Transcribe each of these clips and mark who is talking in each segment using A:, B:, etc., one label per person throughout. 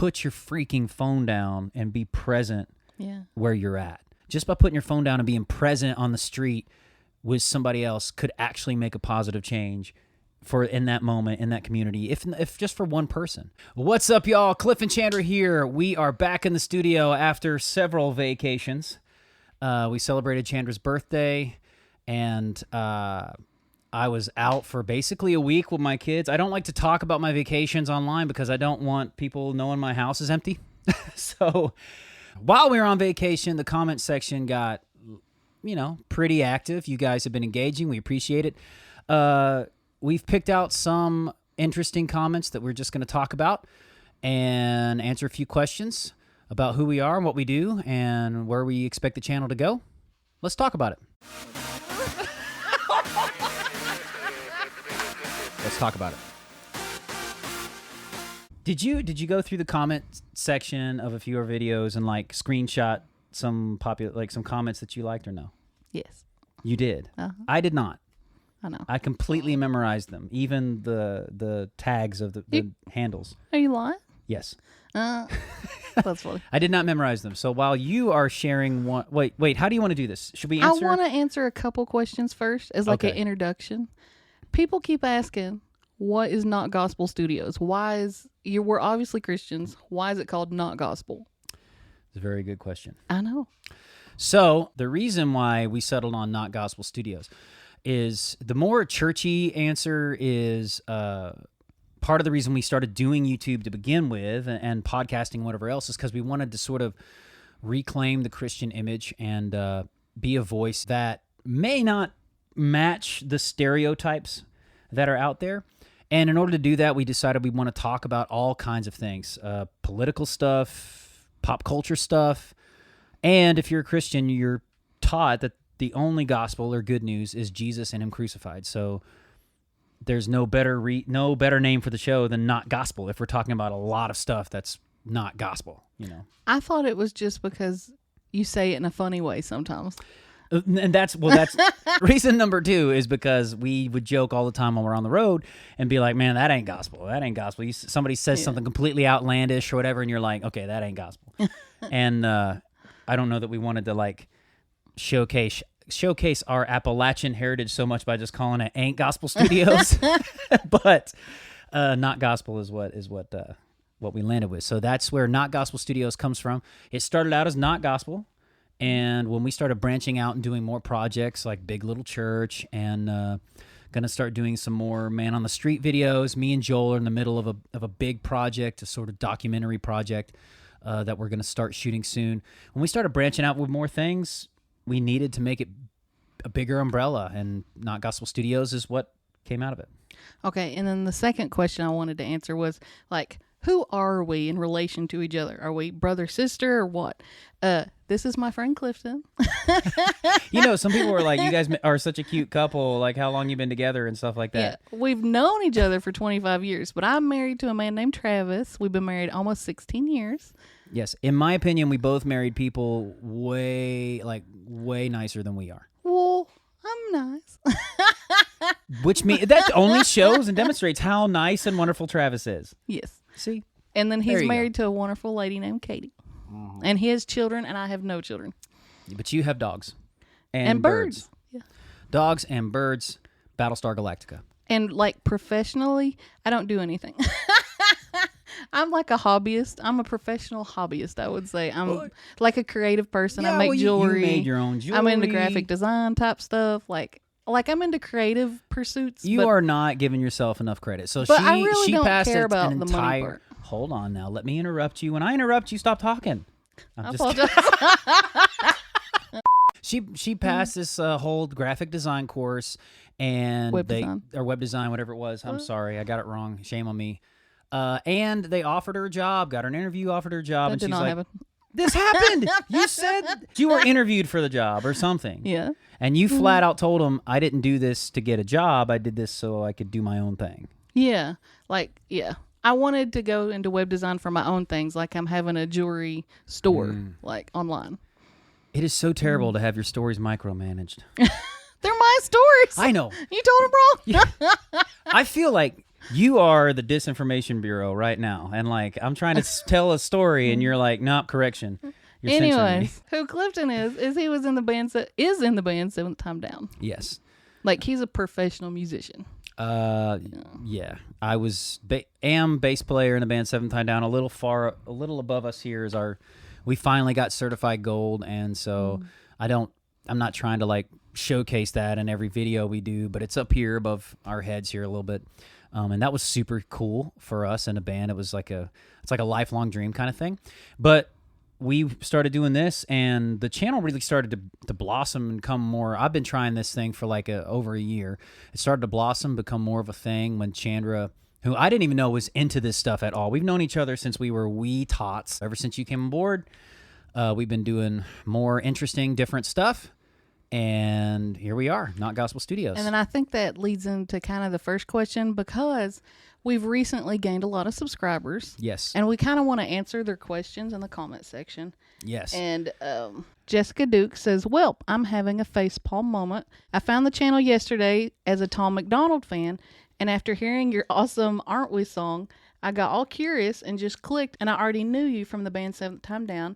A: put your freaking phone down and be present where you're at. Just by putting your phone down and being present on the street with somebody else could actually make a positive change for in that moment, in that community, if just for one person. What's up, y'all? Cliff and Chandra here. We are back in the studio after several vacations. We celebrated Chandra's birthday, and I was out for basically a week with my kids. I don't like to talk about my vacations online because I don't want people knowing my house is empty. So while we were on vacation, the comment section got, pretty active. You guys have been engaging. We appreciate it. We've picked out some interesting comments that we're just going to talk about and answer a few questions about who we are and what we do and where we expect the channel to go. Let's talk about it. Let's talk about it. Did you go through the comment section of a few of our videos and screenshot some some comments that you liked or no?
B: Yes.
A: You did.
B: Uh-huh.
A: I did not.
B: I know.
A: I completely memorized them, even the tags of the handles.
B: Are you lying?
A: Yes.
B: That's funny.
A: I did not memorize them. So while you are sharing one, wait, how do you want to do this? Should we answer?
B: I want to answer a couple questions first as an introduction. People keep asking, what is Not Gospel Studios? We're obviously Christians. Why is it called Not Gospel?
A: It's a very good question.
B: I know.
A: So the reason why we settled on Not Gospel Studios is the more churchy answer is part of the reason we started doing YouTube to begin with and podcasting and whatever else is because we wanted to sort of reclaim the Christian image and be a voice that may not match the stereotypes that are out there. And in order to do that, we decided we want to talk about all kinds of things, political stuff, pop culture stuff. And if you're a Christian, you're taught that the only gospel or good news is Jesus and Him crucified. So there's no better name for the show than Not Gospel if we're talking about a lot of stuff that's not gospel,
B: I thought it was just because you say it in a funny way sometimes.
A: And that's reason number 2 is because we would joke all the time when we're on the road and be like, man, that ain't gospel. That ain't gospel. Somebody says something completely outlandish or whatever, and you're like, okay, that ain't gospel. And I don't know that we wanted to showcase our Appalachian heritage so much by just calling it Ain't Gospel Studios, but Not Gospel is what we landed with. So that's where Not Gospel Studios comes from. It started out as Not Gospel, and when we started branching out and doing more projects like Big Little Church and going to start doing some more Man on the Street videos, me and Joel are in the middle of a big project, a sort of documentary project that we're going to start shooting soon. When we started branching out with more things, we needed to make it a bigger umbrella, and Not Gospel Studios is what came out of it.
B: Okay, and then the second question I wanted to answer was, who are we in relation to each other? Are we brother, sister, or what? This is my friend Clifton.
A: Some people were like, you guys are such a cute couple, how long you been together and stuff like that.
B: Yeah, we've known each other for 25 years, but I'm married to a man named Travis. We've been married almost 16 years.
A: Yes, in my opinion, we both married people way nicer than we are.
B: Well, I'm nice.
A: Which means that only shows and demonstrates how nice and wonderful Travis is.
B: Yes.
A: See?
B: And then he's married to a wonderful lady named Katie. Mm-hmm. And he has children, and I have no children.
A: But you have dogs.
B: And birds. Yeah.
A: Dogs and birds, Battlestar Galactica.
B: And professionally, I don't do anything. I'm like a hobbyist. I'm a professional hobbyist, I would say. I'm like a creative person. I make jewelry.
A: You made your own jewelry.
B: I'm into graphic design type stuff. I'm into creative pursuits.
A: You are not giving yourself enough credit. So
B: I really
A: she
B: don't
A: passed
B: care about
A: an
B: the
A: entire.
B: money part.
A: Hold on now. Let me interrupt you. When I interrupt you, stop talking.
B: I apologize.
A: She passed this whole graphic design course and web design, whatever it was. I'm sorry, I got it wrong. Shame on me. And they offered her a job, got her an interview, offered her a job, and she's like, "This happened. You said you were interviewed for the job or something."
B: Yeah.
A: And you flat out told them, "I didn't do this to get a job. I did this so I could do my own thing."
B: Yeah. I wanted to go into web design for my own things, like I'm having a jewelry store, online.
A: It is so terrible to have your stories micromanaged.
B: They're my stories.
A: I know.
B: You told them wrong.
A: Yeah. I feel like You are the disinformation bureau right now, and like I'm trying to tell a story, and you're like, nope, correction. You're
B: Anyways, who Clifton is he was in the band Seventh Time Down.
A: Yes.
B: Like he's a professional musician.
A: Yeah. I was am bass player in the band Seventh Time Down. A little above us here is we finally got certified gold, and so I'm not trying to like showcase that in every video we do, but it's up here above our heads here a little bit. And that was super cool for us in a band. It's like a lifelong dream kind of thing. But we started doing this, and the channel really started to blossom and come more. I've been trying this thing for like over a year. It started to blossom, become more of a thing when Chandra, who I didn't even know was into this stuff at all. We've known each other since we were wee tots. Ever since you came on board, we've been doing more interesting, different stuff. And here we are, Not Gospel Studios.
B: And then I think that leads into kind of the first question, because we've recently gained a lot of subscribers.
A: Yes.
B: And we kind of want to answer their questions in the comment section.
A: Yes.
B: And Jessica Duke says, well, I'm having a facepalm moment. I found the channel yesterday as a Tom MacDonald fan, and after hearing your awesome Aren't We song, I got all curious and just clicked, and I already knew you from the band Seventh Time Down.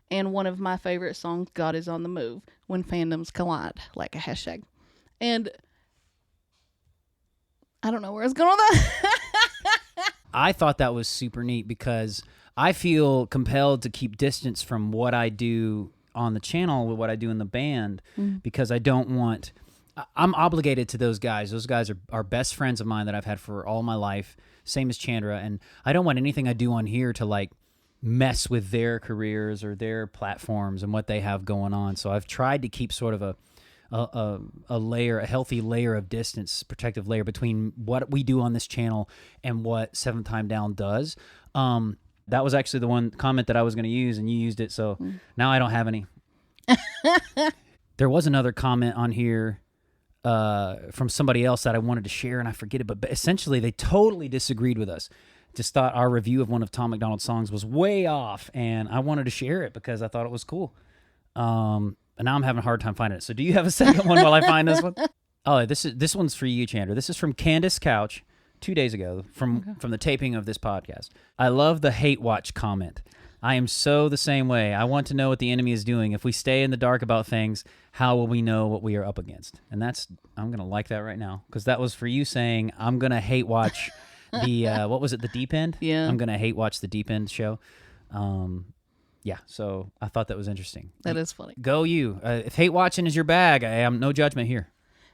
B: And one of my favorite songs, God is on the Move, when fandoms collide, like a hashtag. And I don't know where I was going with that.
A: I thought that was super neat because I feel compelled to keep distance from what I do on the channel with what I do in the band because I don't want... I'm obligated to those guys. Those guys are best friends of mine that I've had for all my life, same as Chandra, and I don't want anything I do on here to like mess with their careers or their platforms and what they have going on. So I've tried to keep sort of a healthy layer of distance, protective layer between what we do on this channel and what Seventh Time Down does. That was actually the one comment that I was going to use, and you used it, so now I don't have any. There was another comment on here from somebody else that I wanted to share, and I forget it, but essentially they totally disagreed with us. Just thought our review of one of Tom MacDonald's songs was way off, and I wanted to share it because I thought it was cool. And now I'm having a hard time finding it. So do you have a second one while I find this one? Oh, this one's for you, Chandra. This is from Candace Couch 2 days ago from the taping of this podcast. I love the hate watch comment. I am so the same way. I want to know what the enemy is doing. If we stay in the dark about things, how will we know what we are up against? And I'm going to like that right now because that was for you saying, I'm going to hate watch the, what was it, The Deep End?
B: Yeah.
A: I'm going to hate watch The Deep End show. Yeah, so I thought that was interesting.
B: That is funny.
A: Go you. If hate watching is your bag, I am no judgment here.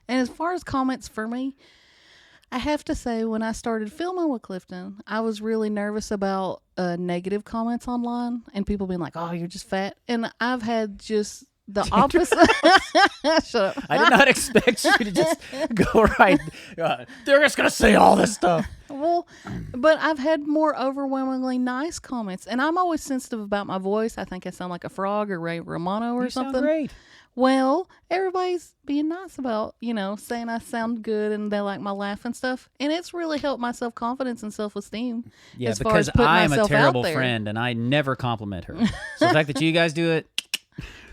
B: And as far as comments for me, I have to say when I started filming with Clifton, I was really nervous about negative comments online and people being like, oh, you're just fat. And I've had just the opposite. Shut up.
A: I did not expect you to just go right. They're just going to say all this stuff.
B: Well, but I've had more overwhelmingly nice comments. And I'm always sensitive about my voice. I think I sound like a frog or Ray Romano or something.
A: Sound great.
B: Well, everybody's being nice about, saying I sound good and they like my laugh and stuff. And it's really helped my self-confidence and self-esteem.
A: Yeah,
B: as
A: because
B: far as
A: I am a terrible
B: out there.
A: friend and I never compliment her. So the fact that you guys do it.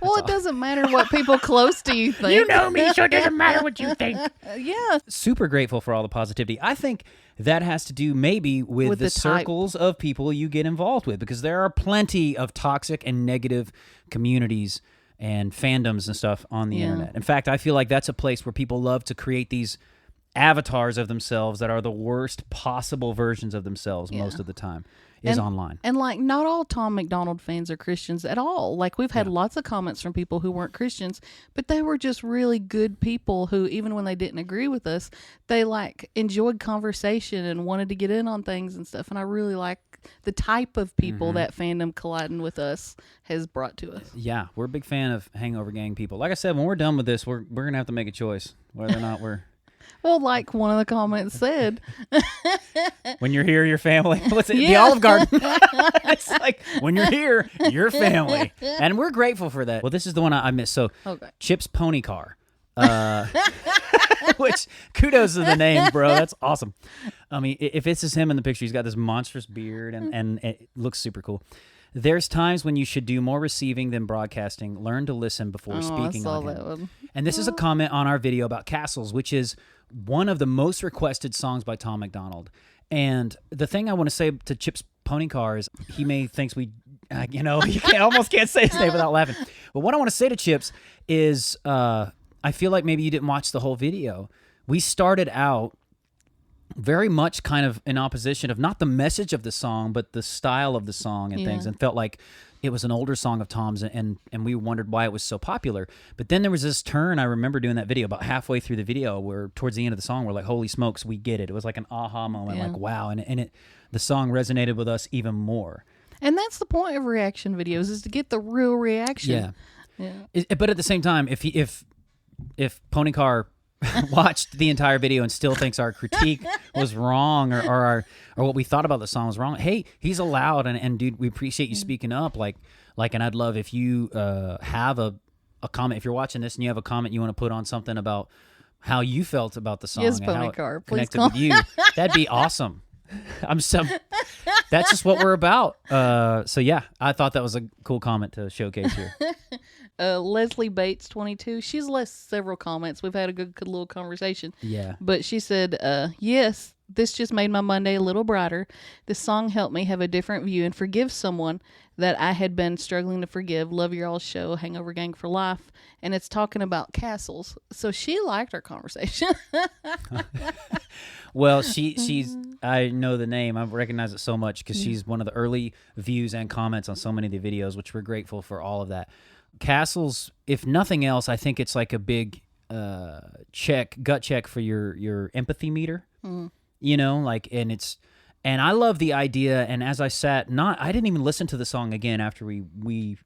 B: Well, it doesn't matter what people close to you think.
A: You know me, so it doesn't matter what you think.
B: Yeah.
A: Super grateful for all the positivity. I think that has to do maybe with the circles of people you get involved with, because there are plenty of toxic and negative communities and fandoms and stuff on the internet. In fact, I feel like that's a place where people love to create these avatars of themselves that are the worst possible versions of themselves most of the time. Online.
B: And not all Tom MacDonald fans are Christians at all. Like we've had lots of comments from people who weren't Christians, but they were just really good people who, even when they didn't agree with us, they enjoyed conversation and wanted to get in on things and stuff. And I really like the type of people that fandom colliding with us has brought to us. Yeah,
A: we're a big fan of Hangover Gang people. Like I said, when we're done with this, we're going to have to make a choice whether or not we're...
B: Well, like one of the comments said.
A: When you're here, your family. What's it? Yeah. The Olive Garden. It's like, when you're here, your family. And we're grateful for that. Well, this is the one I missed. So, Chip's Pony Car. Which, kudos to the name, bro. That's awesome. I mean, if it's just him in the picture, he's got this monstrous beard and it looks super cool. There's times when you should do more receiving than broadcasting. Learn to listen before speaking
B: I saw
A: on
B: that
A: him.
B: one.
A: And this is a comment on our video about castles, which is one of the most requested songs by Tom MacDonald. And the thing I want to say to Chip's Pony Car is he may thinks we, you almost can't say his name without laughing. But what I want to say to Chips is I feel like maybe you didn't watch the whole video. We started out very much kind of in opposition of not the message of the song, but the style of the song and things, and felt like it was an older song of Tom's, and we wondered why it was so popular. But then there was this turn. I remember doing that video about halfway through the video where towards the end of the song we're like, holy smokes, we get it. It was like an aha moment, like wow, and the song resonated with us even more. And
B: that's the point of reaction videos, is to get the real reaction.
A: Yeah. But at the same time, if Pony Car watched the entire video and still thinks our critique was wrong or what we thought about the song was wrong, hey, he's allowed, and dude, we appreciate you speaking up. Like, and I'd love if you have a comment, if you're watching this and you have a comment you want to put on something about how you felt about the song
B: and
A: how
B: Pony
A: it
B: Car,
A: connected with you, that'd be awesome. That's just what we're about. So yeah, I thought that was a cool comment to showcase here.
B: Leslie Bates 22. She's left several comments. We've had a good little conversation.
A: Yeah.
B: But she said, yes, this just made my Monday a little brighter. This song helped me have a different view and forgive someone that I had been struggling to forgive. Love your all's show, Hangover Gang for Life. And it's talking about castles. So she liked our conversation.
A: Well, she's, I know the name. I recognize it so much because she's one of the early views and comments on so many of the videos, which we're grateful for all of that. Castles, if nothing else, I think it's like a big gut check for your empathy meter. And I love the idea. And as I sat, I didn't even listen to the song again after we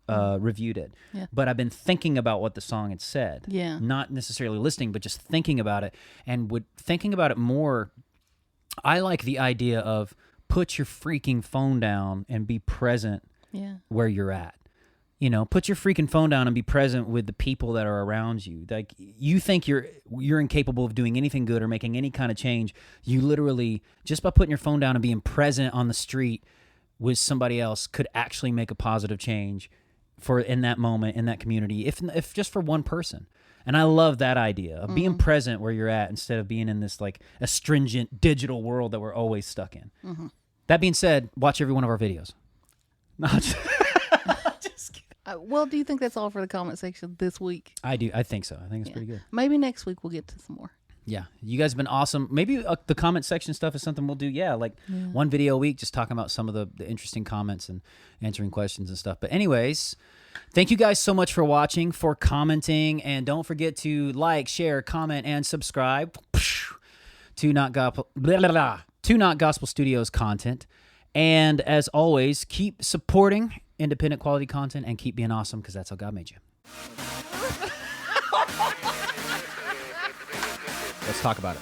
A: reviewed it, but I've been thinking about what the song had said. Not necessarily listening, but just thinking about it. And thinking about it more, I like the idea of put your freaking phone down and be present where you're at. Put your freaking phone down and be present with the people that are around you. Like, you think you're incapable of doing anything good or making any kind of change. You literally, just by putting your phone down and being present on the street with somebody else, could actually make a positive change in that moment, in that community, if just for one person. And I love that idea of being present where you're at instead of being in this like astringent digital world that we're always stuck in. That being said, watch every one of our videos.
B: Well, do you think that's all for the comment section this week?
A: I do. I think so. I think it's pretty good.
B: Maybe next week we'll get to some more.
A: Yeah. You guys have been awesome. Maybe the comment section stuff is something we'll do. Yeah. One video a week, just talking about some of the interesting comments and answering questions and stuff. But anyways, thank you guys so much for watching, for commenting. And don't forget to like, share, comment, and subscribe to Not Gospel Studios content. And as always, keep supporting independent quality content and keep being awesome, because that's how God made you. Let's talk about it.